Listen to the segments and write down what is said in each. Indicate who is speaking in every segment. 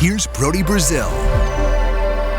Speaker 1: Here's Brody Brazil.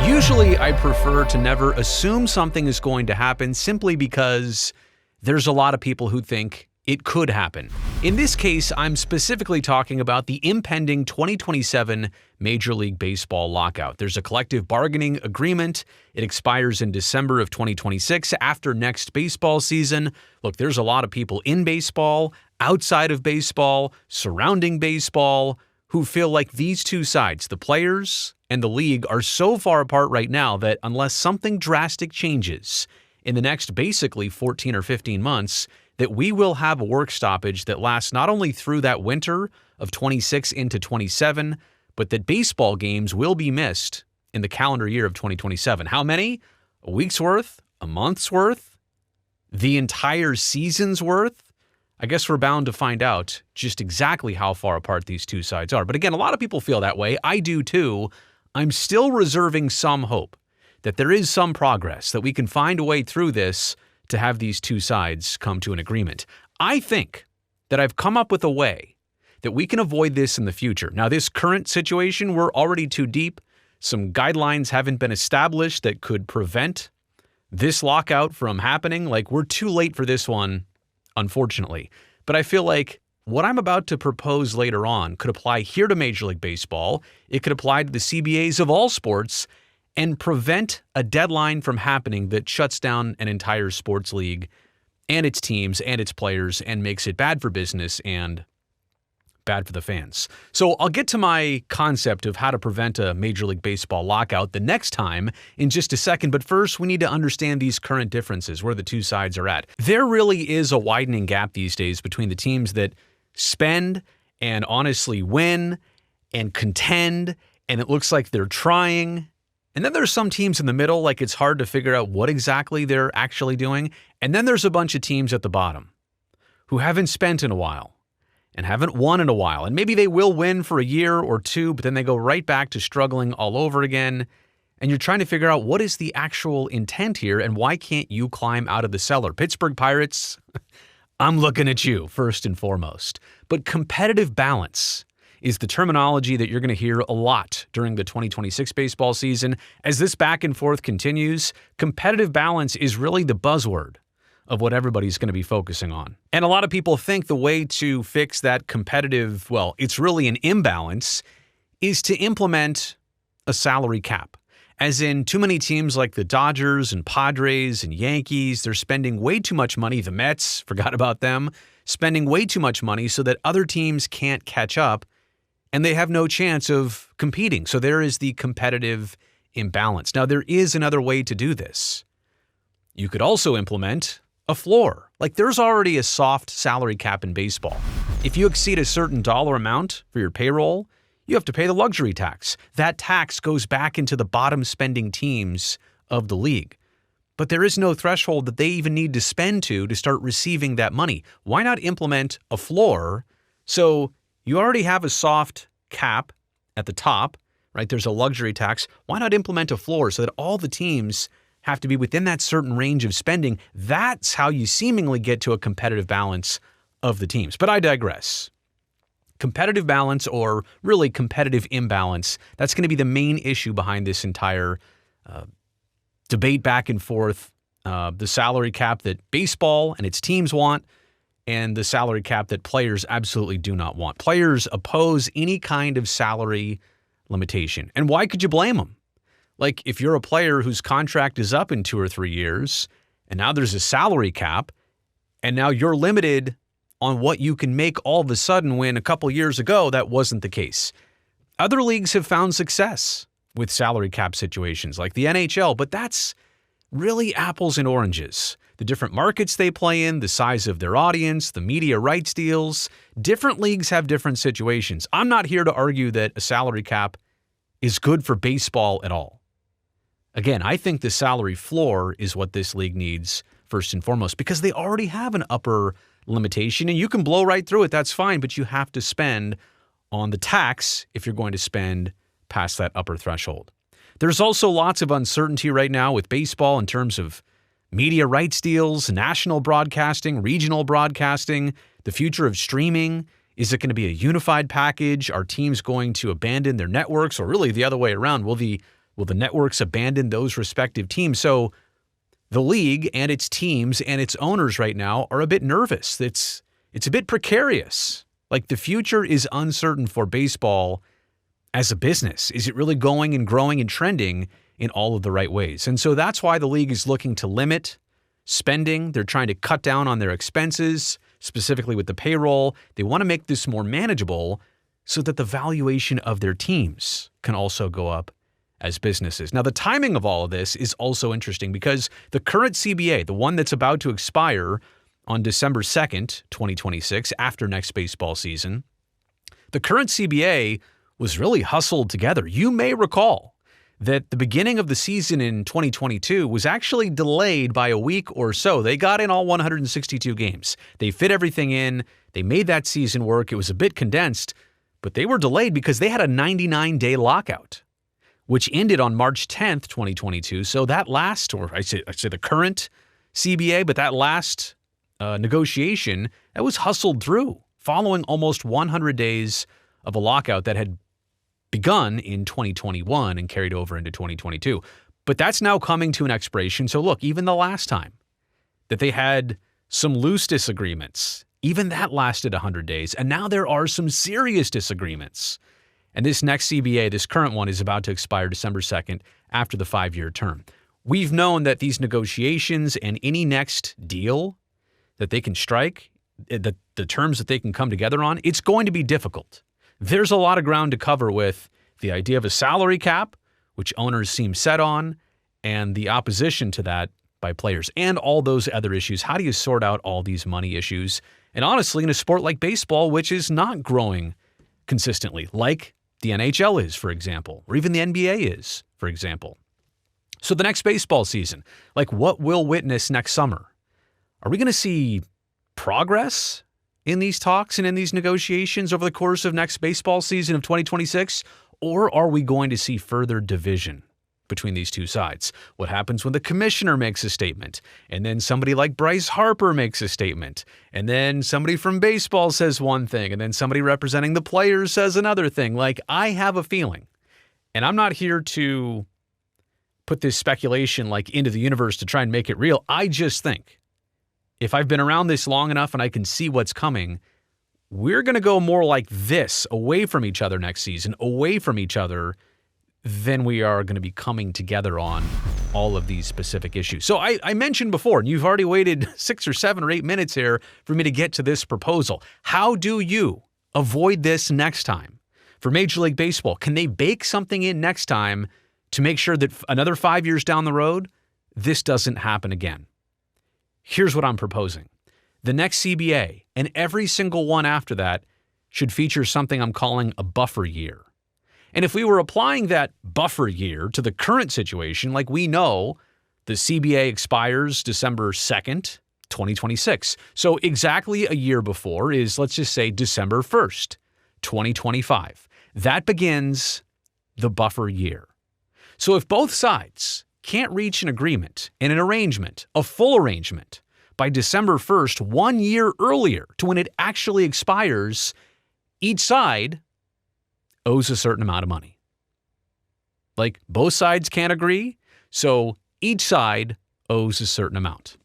Speaker 2: Usually, I prefer to never assume something is going to happen simply because there's a lot of people who think it could happen. In this case, I'm specifically talking about the impending 2027 Major League Baseball lockout. There's a collective bargaining agreement. It expires in December of 2026 after next baseball season. Look, there's a lot of people in baseball, outside of baseball, surrounding baseball, who feel like these two sides, the players and the league, are so far apart right now that unless something drastic changes in the next basically 14 or 15 months, that we will have a work stoppage that lasts not only through that winter of 26 into 27, but that baseball games will be missed in the calendar year of 2027. How many? A week's worth? A month's worth? The entire season's worth? I guess we're bound to find out just exactly how far apart these two sides are. But again, a lot of people feel that way. I do too. I'm still reserving some hope that there is some progress, that we can find a way through this to have these two sides come to an agreement. I think that I've come up with a way that we can avoid this in the future. Now, this current situation, we're already too deep. Some guidelines haven't been established that could prevent this lockout from happening. Like, we're too late for this one, unfortunately. But I feel like what I'm about to propose later on could apply here to Major League Baseball. It could apply to the CBAs of all sports and prevent a deadline from happening that shuts down an entire sports league and its teams and its players and makes it bad for business and bad for the fans. So I'll get to my concept of how to prevent a Major League Baseball lockout the next time in just a second. But first, we need to understand these current differences, where the two sides are at. There really is a widening gap these days between the teams that spend and honestly win and contend, and it looks like they're trying. And then there's some teams in the middle, like it's hard to figure out what exactly they're actually doing. And then there's a bunch of teams at the bottom who haven't spent in a while and haven't won in a while. And maybe they will win for a year or two, but then they go right back to struggling all over again. And you're trying to figure out what is the actual intent here and why can't you climb out of the cellar? Pittsburgh Pirates, I'm looking at you first and foremost. But competitive balance is the terminology that you're going to hear a lot during the 2026 baseball season. As this back and forth continues, competitive balance is really the buzzword of what everybody's going to be focusing on. And a lot of people think the way to fix that competitive, well, it's really an imbalance, is to implement a salary cap. As in, too many teams like the Dodgers and Padres and Yankees, they're spending way too much money. The Mets, forgot about them, spending way too much money so that other teams can't catch up, and they have no chance of competing. So there is the competitive imbalance. Now, there is another way to do this. You could also implement a floor. Like, there's already a soft salary cap in baseball. If you exceed a certain dollar amount for your payroll, you have to pay the luxury tax. That tax goes back into the bottom spending teams of the league. But there is no threshold that they even need to spend to start receiving that money. Why not implement a floor? So you already have a soft cap at the top, right? There's a luxury tax. Why not implement a floor so that all the teams have to be within that certain range of spending? That's how you seemingly get to a competitive balance of the teams. But I digress. Competitive balance, or really competitive imbalance, that's going to be the main issue behind this entire debate back and forth. The salary cap that baseball and its teams want, and the salary cap that players absolutely do not want. Players oppose any kind of salary limitation. And why could you blame them? Like, if you're a player whose contract is up in 2 or 3 years, and now there's a salary cap, and now you're limited on what you can make all of a sudden, when a couple years ago that wasn't the case. Other leagues have found success with salary cap situations like the NHL, but that's really apples and oranges. The different markets they play in, the size of their audience, the media rights deals, different leagues have different situations. I'm not here to argue that a salary cap is good for baseball at all. Again, I think the salary floor is what this league needs first and foremost, because they already have an upper limitation and you can blow right through it. That's fine, but you have to spend on the tax if you're going to spend past that upper threshold. There's also lots of uncertainty right now with baseball in terms of media rights deals, national broadcasting, regional broadcasting, the future of streaming. Is it going to be a unified package? Are teams going to abandon their networks, or really the other way around? Will the networks abandon those respective teams? So the league and its teams and its owners right now are a bit nervous. It's a bit precarious. Like, the future is uncertain for baseball as a business. Is it really going and growing and trending in all of the right ways? And so that's why the league is looking to limit spending. They're trying to cut down on their expenses, specifically with the payroll. They want to make this more manageable so that the valuation of their teams can also go up as businesses. Now, the timing of all of this is also interesting because the current CBA, the one that's about to expire on December 2nd, 2026, after next baseball season, the current CBA was really hustled together. You may recall that the beginning of the season in 2022 was actually delayed by a week or so. They got in all 162 games. They fit everything in. They made that season work. It was a bit condensed, but they were delayed because they had a 99-day lockout, which ended on March 10th, 2022. So that last, or I say the current CBA, but that last negotiation, that was hustled through following almost 100 days of a lockout that had begun in 2021 and carried over into 2022. But that's now coming to an expiration. So look, even the last time that they had some loose disagreements, even that lasted 100 days. And now there are some serious disagreements. And this next CBA, this current one, is about to expire December 2nd after the 5-year term. We've known that these negotiations and any next deal that they can strike, the terms that they can come together on, it's going to be difficult. There's a lot of ground to cover with the idea of a salary cap, which owners seem set on, and the opposition to that by players, and all those other issues. How do you sort out all these money issues? And honestly, in a sport like baseball, which is not growing consistently, like the NHL is, for example, or even the NBA is, for example. So the next baseball season, like, what we'll witness next summer? Are we going to see progress in these talks and in these negotiations over the course of next baseball season of 2026? Or are we going to see further division between these two sides? What happens when the commissioner makes a statement, and then somebody like Bryce Harper makes a statement, and then somebody from baseball says one thing, and then somebody representing the players says another thing? Like, I have a feeling, and I'm not here to put this speculation like into the universe to try and make it real. I just think if I've been around this long enough and I can see what's coming, we're going to go more like this, away from each other next season, away from each other, than we are going to be coming together on all of these specific issues. So I mentioned before, and you've already waited 6 or 7 or 8 minutes here for me to get to this proposal. How do you avoid this next time? For Major League Baseball, can they bake something in next time to make sure that another 5 years down the road, this doesn't happen again? Here's what I'm proposing. The next CBA, and every single one after that, should feature something I'm calling a buffer year. And if we were applying that buffer year to the current situation, like, we know the CBA expires December 2nd, 2026. So exactly a year before is, let's just say, December 1st, 2025. That begins the buffer year. So if both sides can't reach an agreement and an arrangement, a full arrangement, by December 1st, 1 year earlier to when it actually expires, each side owes a certain amount of money. Like, both sides can't agree, so each side owes a certain amount.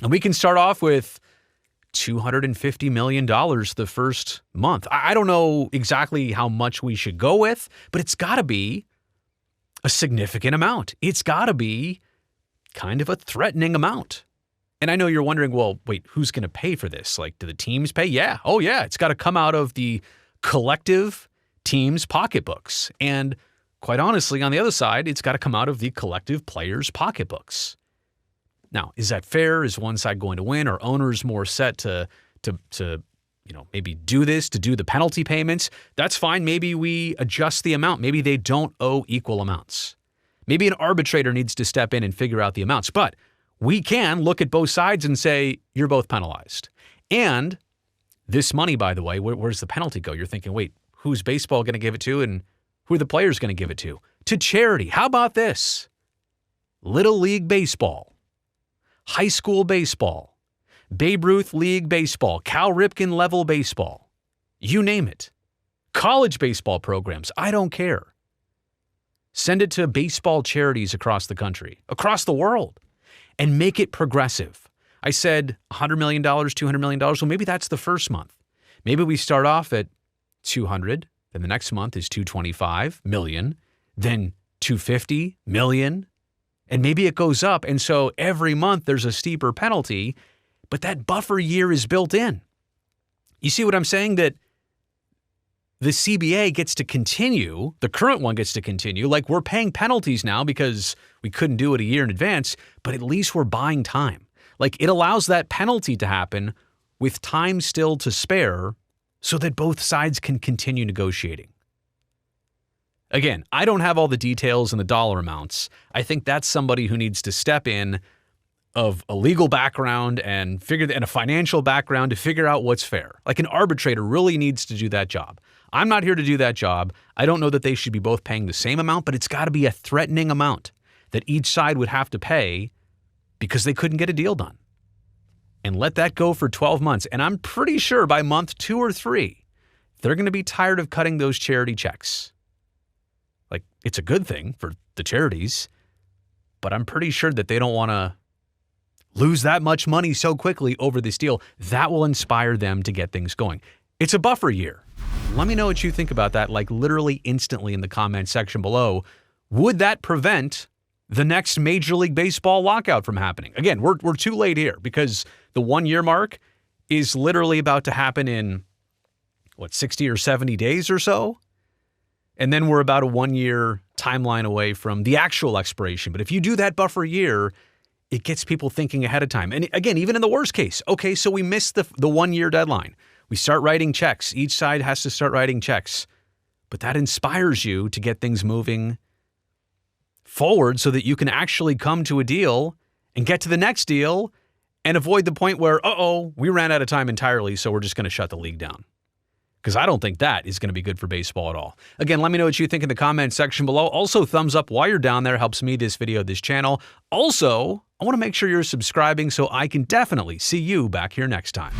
Speaker 2: And we can start off with $250 million the first month. I don't know exactly how much we should go with, but it's got to be a significant amount. It's got to be kind of a threatening amount. And I know you're wondering, well, wait, who's going to pay for this? Like, do the teams pay? Yeah. Oh, yeah. It's got to come out of the collective teams' pocketbooks. And quite honestly, on the other side, it's got to come out of the collective players' pocketbooks. Now, is that fair? Is one side going to win? Are owners more set to maybe do this, to do the penalty payments? That's fine. Maybe we adjust the amount. Maybe they don't owe equal amounts. Maybe an arbitrator needs to step in and figure out the amounts. But we can look at both sides and say, you're both penalized. And this money, by the way, where's the penalty go? You're thinking, wait, who's baseball going to give it to, and who are the players going to give it to? To charity. How about this? Little League Baseball, high school baseball, Babe Ruth League Baseball, Cal Ripken level baseball. You name it. College baseball programs, I don't care. Send it to baseball charities across the country, across the world, and make it progressive. I said $100 million, $200 million. Well, maybe that's the first month. Maybe we start off at 200, then the next month is 225 million, then 250 million, and maybe it goes up. And so every month there's a steeper penalty, but that buffer year is built in. You see what I'm saying? That the CBA gets to continue, the current one gets to continue. Like, we're paying penalties now because we couldn't do it a year in advance, but at least we're buying time. Like, it allows that penalty to happen with time still to spare so that both sides can continue negotiating. Again, I don't have all the details and the dollar amounts. I think that's somebody who needs to step in of a legal background and a financial background to figure out what's fair. Like, an arbitrator really needs to do that job. I'm not here to do that job. I don't know that they should be both paying the same amount, but it's got to be a threatening amount that each side would have to pay because they couldn't get a deal done. And let that go for 12 months. And I'm pretty sure by month 2 or 3, they're going to be tired of cutting those charity checks. Like, it's a good thing for the charities, but I'm pretty sure that they don't want to lose that much money so quickly over this deal. That will inspire them to get things going. It's a buffer year. Let me know what you think about that, like literally instantly in the comment section below. Would that prevent the next Major League Baseball lockout from happening? Again, we're too late here because the 1 year mark is literally about to happen in, 60 or 70 days or so? And then we're about a 1 year timeline away from the actual expiration. But if you do that buffer year, it gets people thinking ahead of time. And again, even in the worst case, okay, so we missed the 1 year deadline. We start writing checks. Each side has to start writing checks. But that inspires you to get things moving forward so that you can actually come to a deal and get to the next deal and avoid the point where, we ran out of time entirely, so we're just going to shut the league down. Because I don't think that is going to be good for baseball at all. Again, let me know what you think in the comment section below. Also, thumbs up while you're down there helps me, this video, this channel. Also, I want to make sure you're subscribing so I can definitely see you back here next time.